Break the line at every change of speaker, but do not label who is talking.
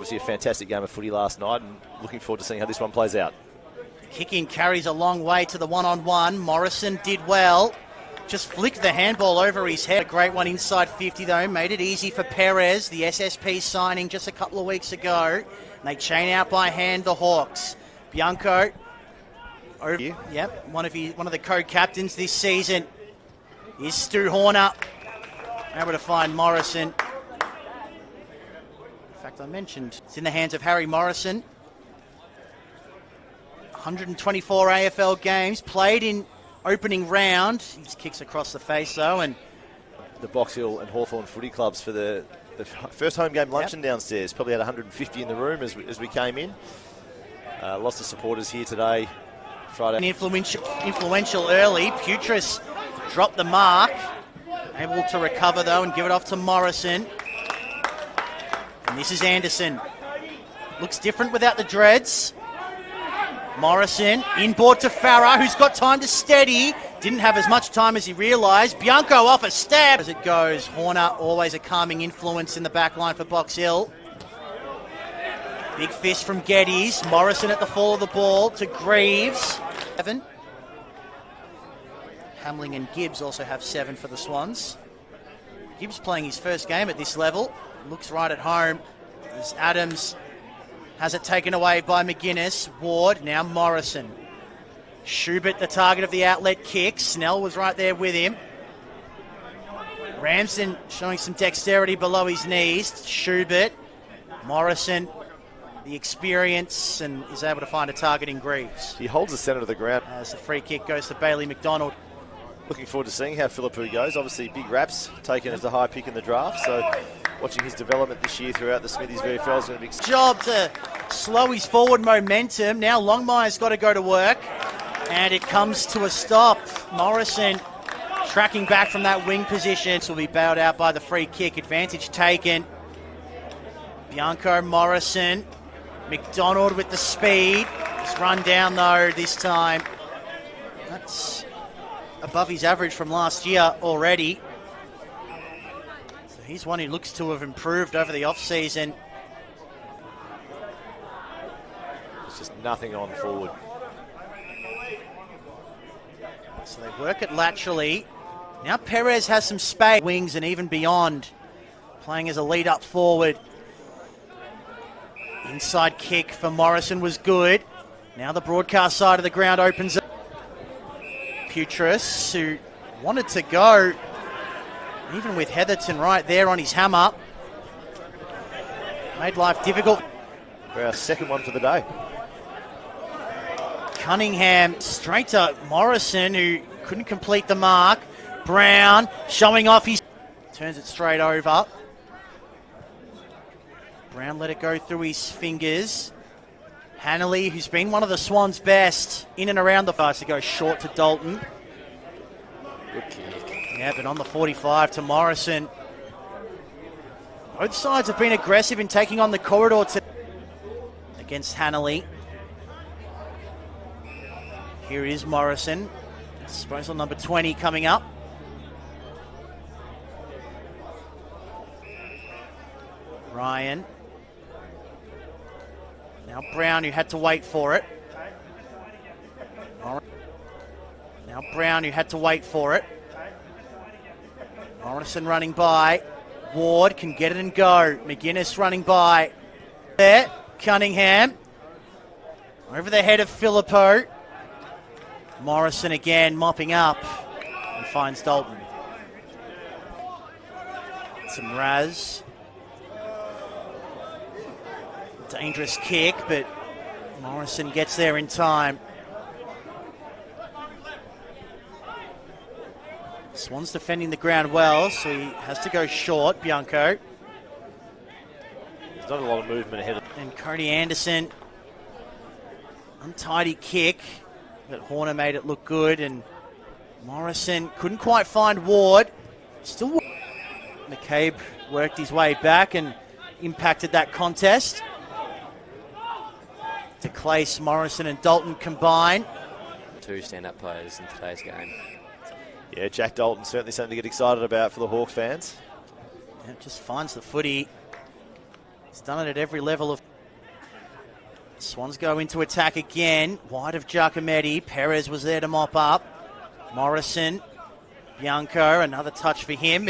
Obviously a fantastic game of footy last night, and looking forward to seeing how this one plays out.
Kicking carries a long way to the one-on-one. Morrison did well. Just flicked the handball over his head. A great one inside 50 though. Made it easy for Perez, the SSP signing just a couple of weeks ago. And they chain out by hand the Hawks. Bianco, over, yep, one of the co-captains this season is Stu Horner. Able to find Morrison. In fact, I mentioned it's in the hands of Harry Morrison. 124 AFL games played in opening round. He kicks across the face though, and
the Box Hill and Hawthorn footy clubs for the first home game luncheon downstairs. Probably had 150 in the room as we came in. Lots of supporters here today. Friday.
Influential early. Putris dropped the mark. Able to recover though and give it off to Morrison. And this is Anderson. Looks different without the dreads. Morrison, inboard to Farah, who's got time to steady. Didn't have as much time as he realised. Bianco off a stab. As it goes, Horner always a calming influence in the back line for Box Hill. Big fist from Geddes. Morrison at the fall of the ball to Greaves. 7. Hamling and Gibbs also have 7 for the Swans. Gibbs playing his first game at this level. Looks right at home as Adams has it taken away by McGuinness. Ward, now Morrison. Schubert, the target of the outlet kick. Snell was right there with him. Ramsden showing some dexterity below his knees. Schubert. Morrison, the experience, and is able to find a target in Greaves.
He holds the centre of the ground.
As the free kick goes to Bailey McDonald.
Looking forward to seeing how Philippou goes. Obviously, big raps taken as a high pick in the draft. So, watching his development this year throughout the Smithies VFL is going to be
job to slow his forward momentum. Now Longmire's got to go to work, and it comes to a stop. Morrison tracking back from that wing position. This will be bailed out by the free kick. Advantage taken. Bianco, Morrison, McDonald with the speed. It's run down though this time. That's above his average from last year already. So he's one who looks to have improved over the off-season.
There's just nothing on forward.
So they work it laterally. Now Perez has some space. Wings and even beyond. Playing as a lead up forward. Inside kick for Morrison was good. Now the broadcast side of the ground opens up. Putris, who wanted to go, even with Heatherton right there on his hammer. Made life difficult.
For our second one for the day.
Cunningham straight to Morrison, who couldn't complete the mark. Brown showing off his... Turns it straight over. Brown let it go through his fingers. Hanley, who's been one of the Swans' best in and around the fast to go short to Dalton.
Good kick.
Yeah, but on the 45 to Morrison. Both sides have been aggressive in taking on the corridor against Hanley. Here is Morrison. Disposal number 20 coming up. Ryan. Now Brown, who had to wait for it. Now Brown, who had to wait for it. Morrison running by. Ward can get it and go. McGuinness running by. There, Cunningham. Over the head of Philippou. Morrison again mopping up and finds Dalton. Some Raz. Dangerous kick, but Morrison gets there in time. Swans defending the ground well, so he has to go short, Bianco.
There's not a lot of movement ahead of...
And Cody Anderson, untidy kick, but Horner made it look good, and Morrison couldn't quite find Ward. Still, McCabe worked his way back and impacted that contest. To Clace, Morrison and Dalton combine.
2 stand-up players in today's game.
Yeah, Jack Dalton, certainly something to get excited about for the Hawk fans.
Yeah, just finds the footy. He's done it at every level of... Swans go into attack again. Wide of Giacometti. Perez was there to mop up. Morrison. Bianco, another touch for him. And